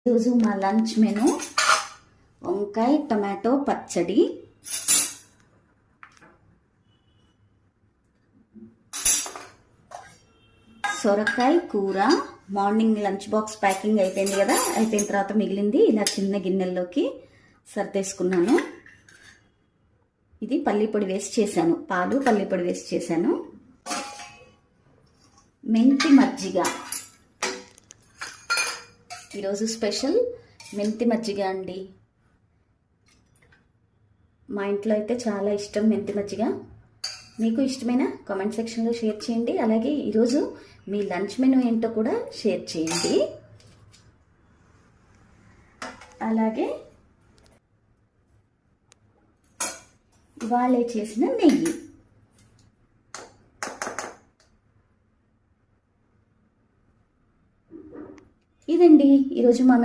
ఈరోజు మా lunch menu వంకాయ టమాటో పచ్చడి, సొరకాయ కూర. మార్నింగ్ లంచ్ బాక్స్ ప్యాకింగ్ అయిపోయింది కదా, అయిపోయిన తర్వాత మిగిలింది ఇలా చిన్న గిన్నెల్లోకి సర్దేసుకున్నాను. ఇది పల్లి పొడి వేసి చేశాను, పాలు పల్లి పొడి వేసి చేశాను. మెంతి మజ్జిగ, ఈరోజు స్పెషల్ మెంతి మజ్జిగ అండి. మా ఇంట్లో అయితే చాలా ఇష్టం మెంతి మజ్జిగ. మీకు ఇష్టమైన కామెంట్ సెక్షన్లో షేర్ చేయండి. అలాగే ఈరోజు మీ లంచ్ మెనూ ఏంటో కూడా షేర్ చేయండి. అలాగే ఇవాళే చేసిన నెయ్యి. ఇదండి ఈరోజు మా